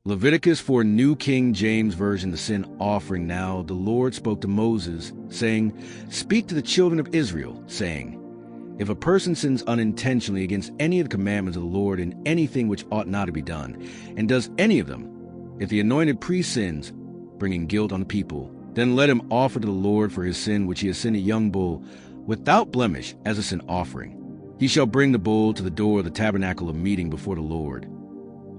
Leviticus for New King James Version, the sin offering. Now the Lord spoke to Moses, saying, "Speak to the children of Israel, saying, if a person sins unintentionally against any of the commandments of the Lord in anything which ought not to be done, and does any of them, if the anointed priest sins, bringing guilt on the people, then let him offer to the Lord for his sin which he has sinned a young bull, without blemish, as a sin offering. He shall bring the bull to the door of the tabernacle of meeting before the Lord.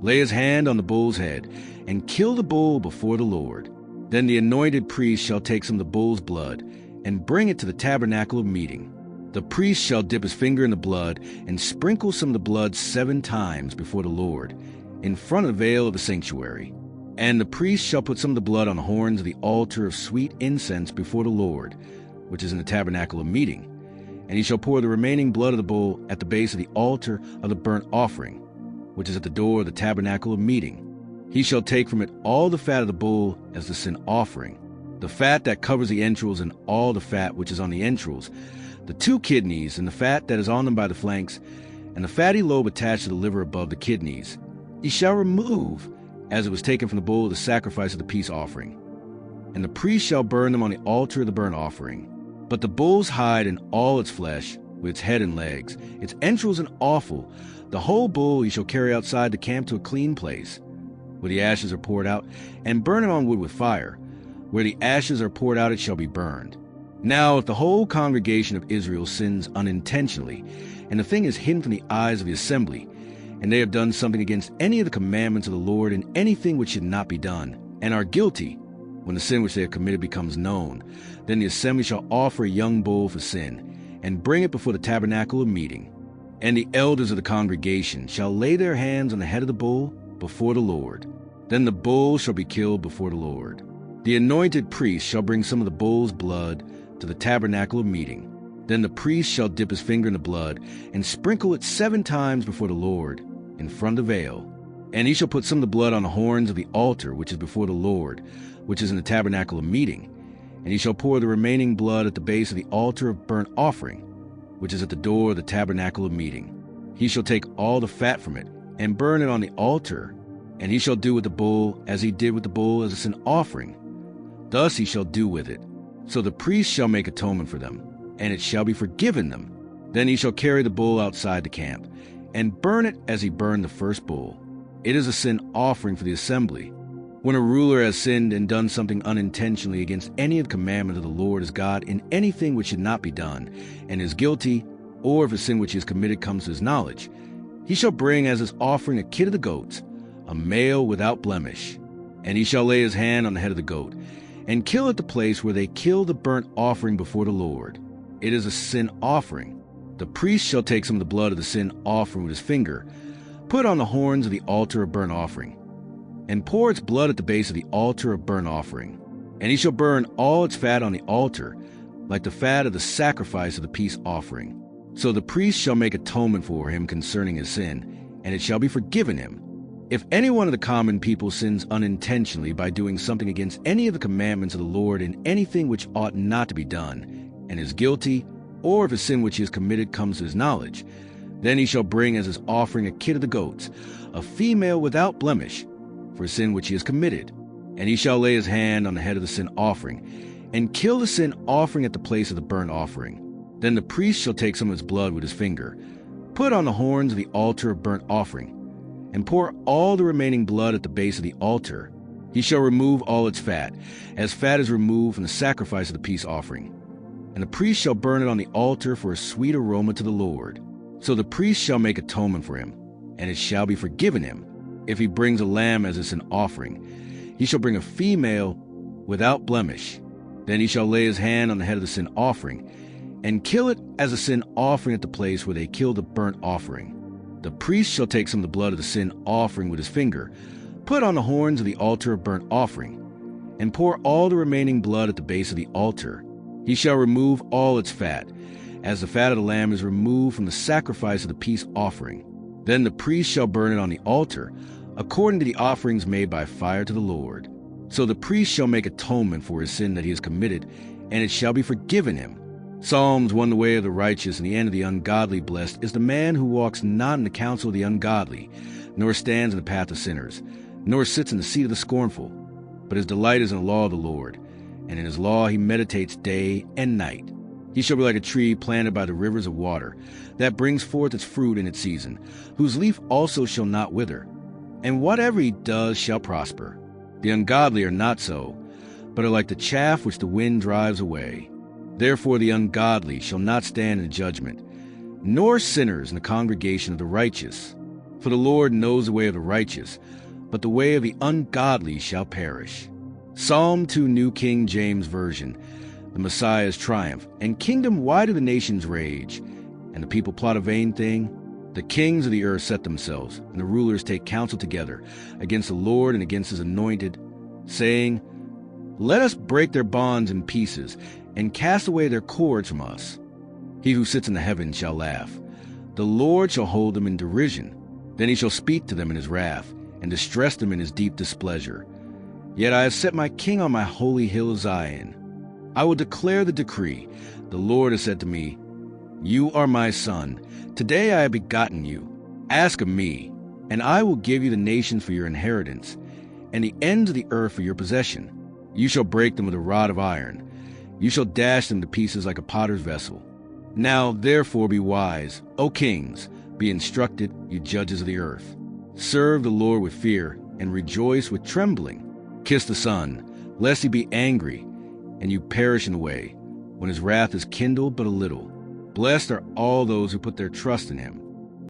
Lay his hand on the bull's head, and kill the bull before the Lord. Then the anointed priest shall take some of the bull's blood, and bring it to the tabernacle of meeting. The priest shall dip his finger in the blood, and sprinkle some of the blood 7 times before the Lord, in front of the veil of the sanctuary. And the priest shall put some of the blood on the horns of the altar of sweet incense before the Lord, which is in the tabernacle of meeting. And he shall pour the remaining blood of the bull at the base of the altar of the burnt offering, which is at the door of the tabernacle of meeting. He shall take from it all the fat of the bull as the sin offering, the fat that covers the entrails and all the fat which is on the entrails, the 2 kidneys and the fat that is on them by the flanks, and the fatty lobe attached to the liver above the kidneys. He shall remove, as it was taken from the bull, the sacrifice of the peace offering. And the priest shall burn them on the altar of the burnt offering. But the bull's hide and all its flesh, with its head and legs, its entrails and offal, the whole bull he shall carry outside the camp to a clean place, where the ashes are poured out, and burn it on wood with fire. Where the ashes are poured out, it shall be burned. Now if the whole congregation of Israel sins unintentionally, and the thing is hidden from the eyes of the assembly, and they have done something against any of the commandments of the Lord in anything which should not be done, and are guilty, when the sin which they have committed becomes known, then the assembly shall offer a young bull for sin, and bring it before the tabernacle of meeting. And the elders of the congregation shall lay their hands on the head of the bull before the Lord. Then the bull shall be killed before the Lord. The anointed priest shall bring some of the bull's blood to the tabernacle of meeting. Then the priest shall dip his finger in the blood, and sprinkle it 7 times before the Lord, in front of the veil. And he shall put some of the blood on the horns of the altar which is before the Lord, which is in the tabernacle of meeting. And he shall pour the remaining blood at the base of the altar of burnt offering, which is at the door of the tabernacle of meeting. He shall take all the fat from it, and burn it on the altar. And he shall do with the bull as he did with the bull as a sin offering. Thus he shall do with it. So the priest shall make atonement for them, and it shall be forgiven them. Then he shall carry the bull outside the camp, and burn it as he burned the first bull. It is a sin offering for the assembly. When a ruler has sinned and done something unintentionally against any of the commandments of the Lord his God in anything which should not be done, and is guilty, or if a sin which he has committed comes to his knowledge, he shall bring as his offering a kid of the goats, a male without blemish. And he shall lay his hand on the head of the goat, and kill at the place where they kill the burnt offering before the Lord. It is a sin offering. The priest shall take some of the blood of the sin offering with his finger, put on the horns of the altar of burnt offering, and pour its blood at the base of the altar of burnt offering. And he shall burn all its fat on the altar, like the fat of the sacrifice of the peace offering. So the priest shall make atonement for him concerning his sin, and it shall be forgiven him. If any one of the common people sins unintentionally by doing something against any of the commandments of the Lord in anything which ought not to be done, and is guilty, or if a sin which he has committed comes to his knowledge, then he shall bring as his offering a kid of the goats, a female without blemish, for a sin which he has committed. And he shall lay his hand on the head of the sin offering, and kill the sin offering at the place of the burnt offering. Then the priest shall take some of its blood with his finger, put on the horns of the altar of burnt offering, and pour all the remaining blood at the base of the altar. He shall remove all its fat, as fat is removed from the sacrifice of the peace offering. And the priest shall burn it on the altar for a sweet aroma to the Lord. So the priest shall make atonement for him, and it shall be forgiven him. If he brings a lamb as a sin offering, he shall bring a female without blemish. Then he shall lay his hand on the head of the sin offering, and kill it as a sin offering at the place where they kill the burnt offering. The priest shall take some of the blood of the sin offering with his finger, put on the horns of the altar of burnt offering, and pour all the remaining blood at the base of the altar. He shall remove all its fat, as the fat of the lamb is removed from the sacrifice of the peace offering. Then the priest shall burn it on the altar, according to the offerings made by fire to the Lord. So the priest shall make atonement for his sin that he has committed, and it shall be forgiven him. Psalms 1 The way of the righteous and the end of the ungodly blessed is the man who walks not in the counsel of the ungodly, nor stands in the path of sinners, nor sits in the seat of the scornful. But his delight is in the law of the Lord, and in his law he meditates day and night. He shall be like a tree planted by the rivers of water, that brings forth its fruit in its season, whose leaf also shall not wither. And whatever he does shall prosper. The ungodly are not so, but are like the chaff which the wind drives away. Therefore the ungodly shall not stand in judgment, nor sinners in the congregation of the righteous. For the Lord knows the way of the righteous, but the way of the ungodly shall perish. Psalm 2, New King James Version. The Messiah's triumph. And kingdom, why do the nations rage? And the people plot a vain thing? The kings of the earth set themselves, and the rulers take counsel together against the Lord and against his anointed, saying, Let us break their bonds in pieces, and cast away their cords from us. He who sits in the heavens shall laugh. The Lord shall hold them in derision. Then he shall speak to them in his wrath, and distress them in his deep displeasure. Yet I have set my king on my holy hill Zion. I will declare the decree. The Lord has said to me, You are my son. Today I have begotten you. Ask of me, and I will give you the nations for your inheritance, and the ends of the earth for your possession. You shall break them with a rod of iron. You shall dash them to pieces like a potter's vessel. Now therefore be wise, O kings, be instructed, you judges of the earth. Serve the Lord with fear, and rejoice with trembling. Kiss the Son, lest he be angry, and you perish in the way, when his wrath is kindled but a little. Blessed are all those who put their trust in him.